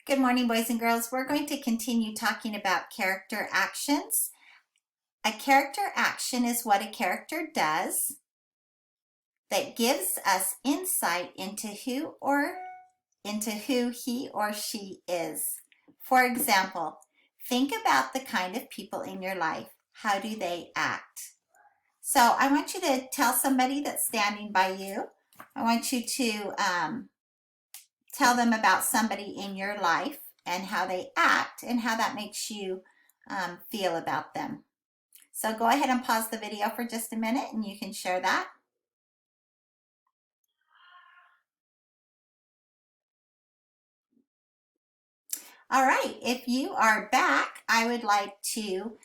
Good morning, boys and girls. We're going to continue talking about character actions. A character action is what a character does that gives us insight into who he or she is. For example, think about the kind of people in your life. How do they act? So I want you to tell somebody that's standing by you. I want you to tell them about somebody in your life and how they act and how that makes you feel about them. So go ahead and pause the video for just a minute and you can share that. All right, if you are back, I would like to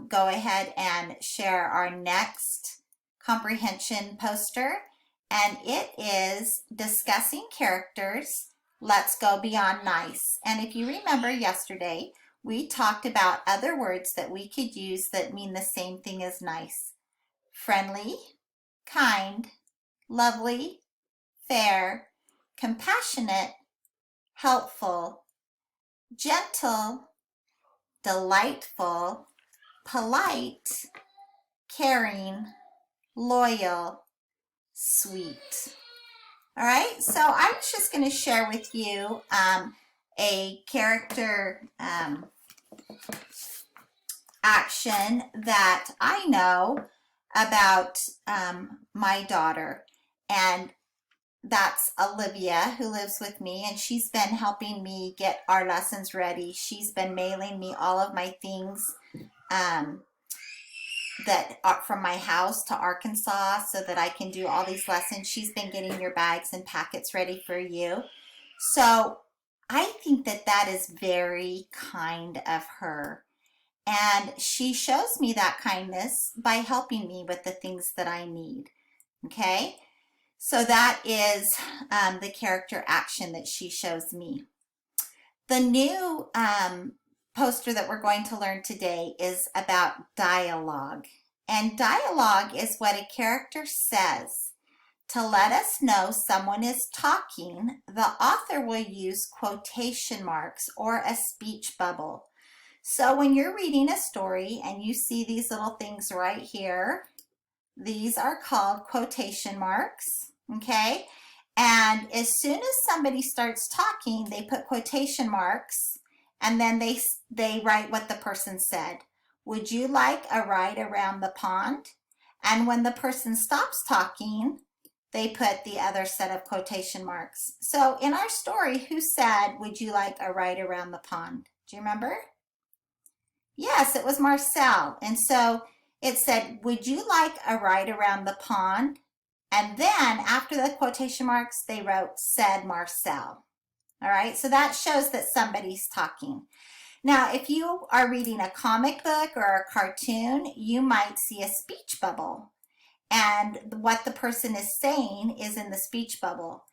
go ahead and share our next comprehension poster, and it is discussing characters. Let's go beyond nice. And if you remember yesterday, we talked about other words that we could use that mean the same thing as nice. Friendly, kind, lovely, fair, compassionate, helpful, gentle, delightful, polite, caring, loyal, sweet. All right, so I was just going to share with you a character action that I know about my daughter, and that's Olivia, who lives with me, and she's been helping me get our lessons ready. She's been mailing me all of my things that are from my house to Arkansas so that I can do all these lessons. She's been getting your bags and packets ready for you. So I think that that is very kind of her. And she shows me that kindness by helping me with the things that I need. Okay? So that is the character action that she shows me. The new poster that we're going to learn today is about dialogue. And dialogue is what a character says. To let us know someone is talking, the author will use quotation marks or a speech bubble. So when you're reading a story and you see these little things right here, these are called quotation marks, okay? And as soon as somebody starts talking, they put quotation marks and then they write what the person said. Would you like a ride around the pond? And when the person stops talking, they put the other set of quotation marks. So in our story, who said, would you like a ride around the pond? Do you remember? Yes, it was Marcel. And so it said, would you like a ride around the pond? And then after the quotation marks, they wrote, said Marcel. All right, so that shows that somebody's talking. Now, if you are reading a comic book or a cartoon, you might see a speech bubble. And what the person is saying is in the speech bubble.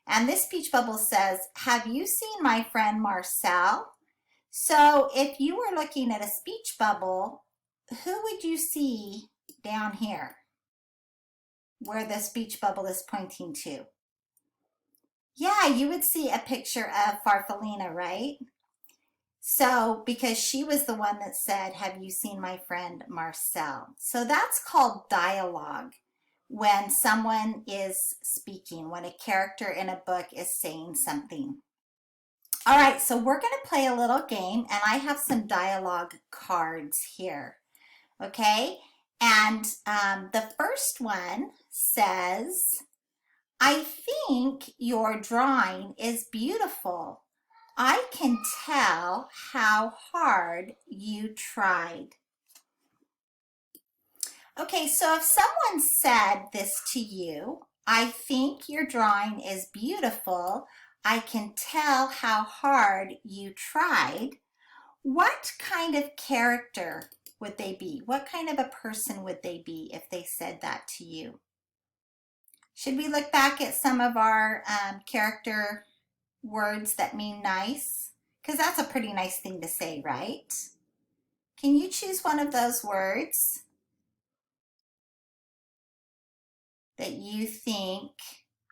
And this speech bubble says, have you seen my friend Marcel? So if you were looking at a speech bubble, who would you see down here where the speech bubble is pointing to? Yeah, you would see a picture of Farfalina, right? So because she was the one that said, have you seen my friend Marcel? So that's called dialogue, when someone is speaking, when a character in a book is saying something. All right, so we're going to play a little game, and I have some dialogue cards here, okay? And the first one says, I think your drawing is beautiful. I can tell how hard you tried. Okay, so if someone said this to you, I think your drawing is beautiful. I can tell how hard you tried. What kind of character would they be? What kind of a person would they be if they said that to you? Should we look back at some of our character words that mean nice? Because that's a pretty nice thing to say, right? Can you choose one of those words that you think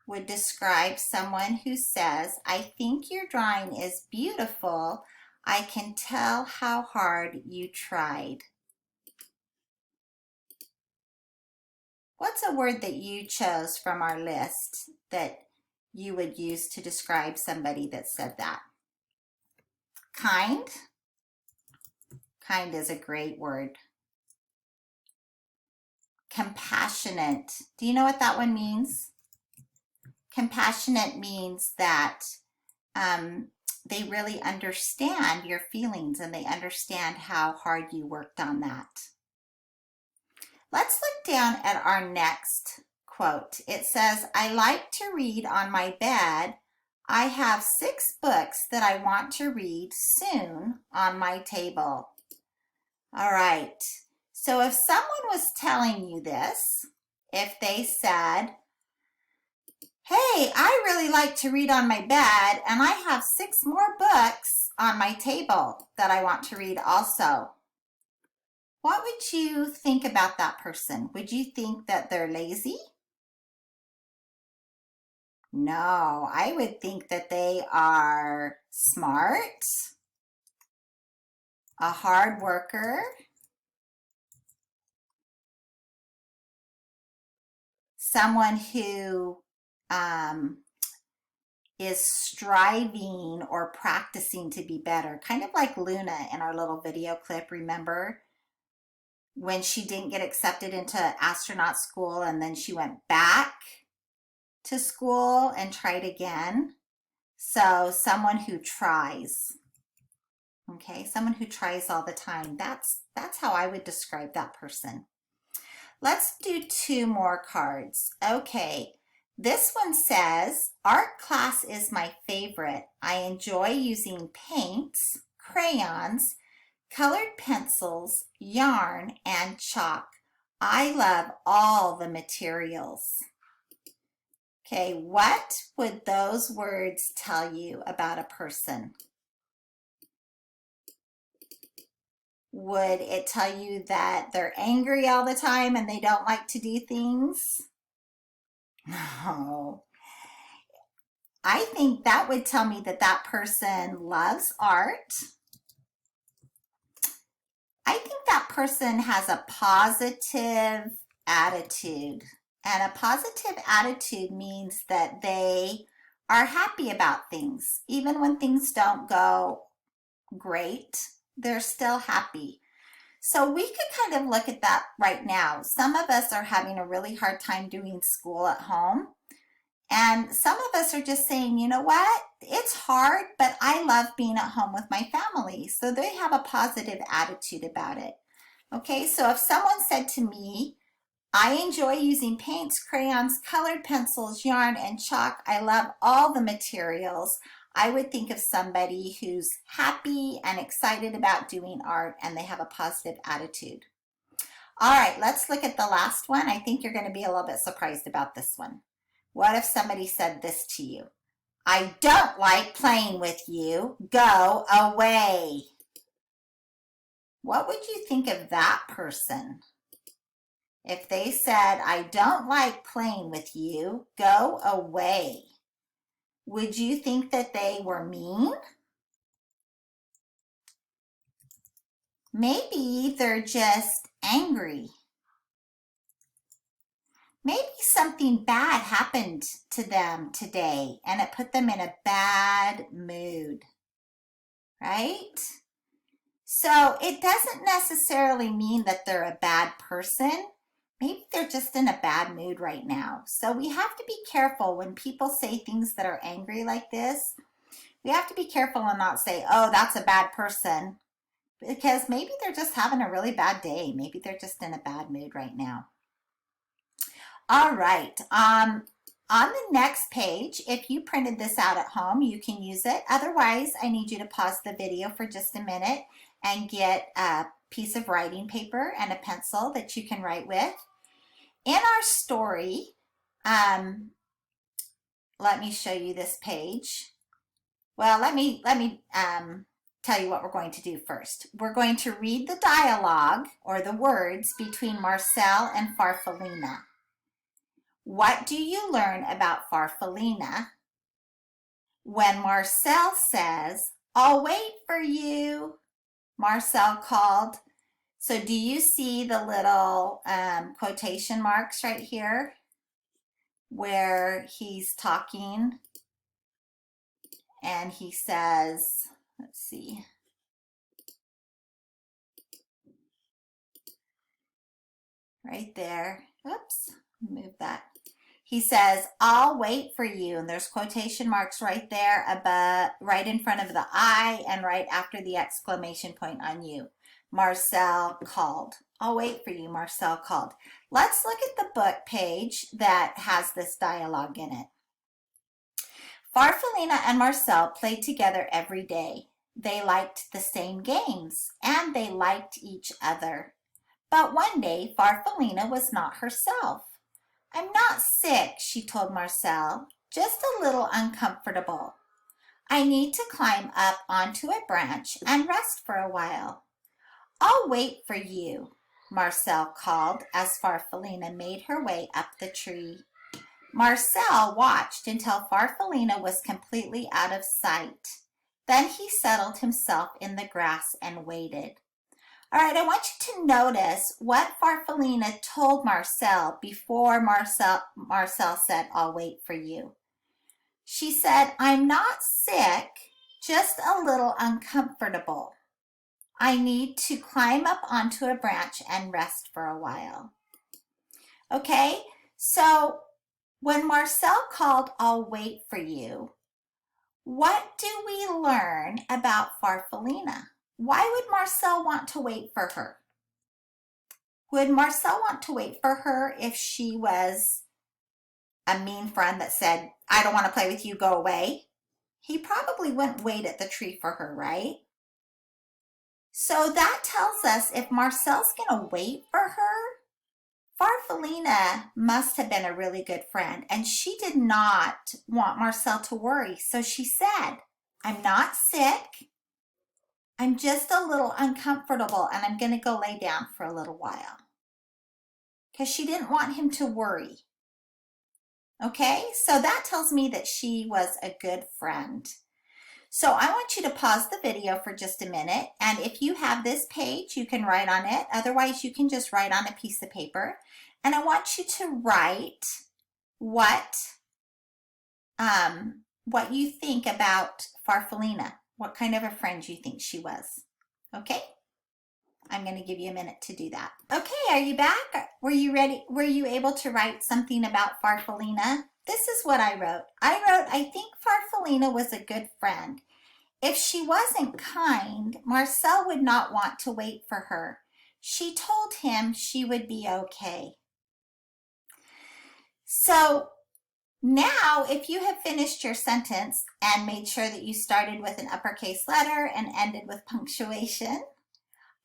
would describe someone who says, I think your drawing is beautiful. I can tell how hard you tried. What's a word that you chose from our list that you would use to describe somebody that said that? Kind? Kind is a great word. Compassionate. Do you know what that one means? Compassionate means that they really understand your feelings and they understand how hard you worked on that. Let's look down at our next quote. It says, I like to read on my bed. I have 6 books that I want to read soon on my table. All right. So if someone was telling you this, if they said, hey, I really like to read on my bed and I have 6 more books on my table that I want to read also, what would you think about that person? Would you think that they're lazy? No, I would think that they are smart, a hard worker, someone who is striving or practicing to be better, kind of like Luna in our little video clip, remember? When she didn't get accepted into astronaut school and then she went back to school and tried again. So someone who tries, okay, someone who tries all the time. That's how I would describe that person. Let's do 2 more cards. Okay, this one says, art class is my favorite. I enjoy using paints, crayons, colored pencils, yarn, and chalk. I love all the materials. Okay, what would those words tell you about a person? Would it tell you that they're angry all the time and they don't like to do things? No. I think that would tell me that that person loves art. I think that person has a positive attitude. And a positive attitude means that they are happy about things. Even when things don't go great, they're still happy. So we could kind of look at that right now. Some of us are having a really hard time doing school at home. And some of us are just saying, you know what? It's hard, but I love being at home with my family. So they have a positive attitude about it. Okay, so if someone said to me, I enjoy using paints, crayons, colored pencils, yarn, and chalk. I love all the materials. I would think of somebody who's happy and excited about doing art and they have a positive attitude. All right, let's look at the last one. I think you're going to be a little bit surprised about this one. What if somebody said this to you? I don't like playing with you. Go away. What would you think of that person? If they said, I don't like playing with you, go away. Would you think that they were mean? Maybe they're just angry. Maybe something bad happened to them today and it put them in a bad mood, right? So it doesn't necessarily mean that they're a bad person. Maybe they're just in a bad mood right now. So we have to be careful when people say things that are angry like this. We have to be careful and not say, oh, that's a bad person, because maybe they're just having a really bad day. Maybe they're just in a bad mood right now. All right. On the next page, if you printed this out at home, you can use it. Otherwise, I need you to pause the video for just a minute and get a piece of writing paper and a pencil that you can write with. In our story, let me show you this page. Well, let me tell you what we're going to do first. We're going to read the dialogue or the words between Marcel and Farfalina. What do you learn about Farfalina when Marcel says, I'll wait for you? Marcel called. So do you see the little quotation marks right here where he's talking and he says, let's see, right there. Oops, move that. He says, I'll wait for you. And there's quotation marks right there above, right in front of the I and right after the exclamation point on you. Marcel called. I'll wait for you, Marcel called. Let's look at the book page that has this dialogue in it. Farfalina and Marcel played together every day. They liked the same games and they liked each other. But one day, Farfalina was not herself. I'm not sick, she told Marcel, just a little uncomfortable. I need to climb up onto a branch and rest for a while. I'll wait for you, Marcel called as Farfalina made her way up the tree. Marcel watched until Farfalina was completely out of sight. Then he settled himself in the grass and waited. All right, I want you to notice what Farfalina told Marcel before Marcel said, I'll wait for you. She said, I'm not sick, just a little uncomfortable. I need to climb up onto a branch and rest for a while. Okay, so when Marcel called, I'll wait for you, what do we learn about Farfalina? Why would Marcel want to wait for her? Would Marcel want to wait for her if she was a mean friend that said, I don't want to play with you, go away? He probably wouldn't wait at the tree for her, right? So that tells us if Marcel's going to wait for her, Farfalina must have been a really good friend, and she did not want Marcel to worry. So she said, I'm not sick. I'm just a little uncomfortable and I'm going to go lay down for a little while. Because she didn't want him to worry. Okay, so that tells me that she was a good friend. So I want you to pause the video for just a minute, and if you have this page, you can write on it. Otherwise, you can just write on a piece of paper. And I want you to write what you think about Farfalina. What kind of a friend you think she was. Okay? I'm going to give you a minute to do that. Okay, are you back? Were you ready? Were you able to write something about Farfalina? This is what I wrote. I think Farfalina was a good friend. If she wasn't kind, Marcel would not want to wait for her. She told him she would be okay. So now, if you have finished your sentence and made sure that you started with an uppercase letter and ended with punctuation,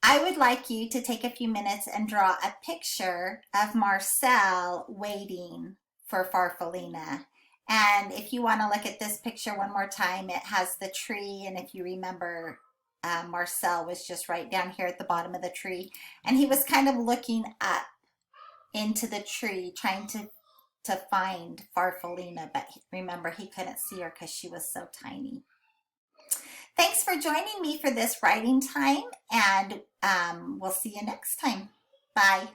I would like you to take a few minutes and draw a picture of Marcel waiting for Farfalina. And if you want to look at this picture one more time, it has the tree, and if you remember, Marcel was just right down here at the bottom of the tree, and he was kind of looking up into the tree trying to find Farfalina, but remember, he couldn't see her because she was so tiny. Thanks for joining me for this writing time, and we'll see you next time. Bye.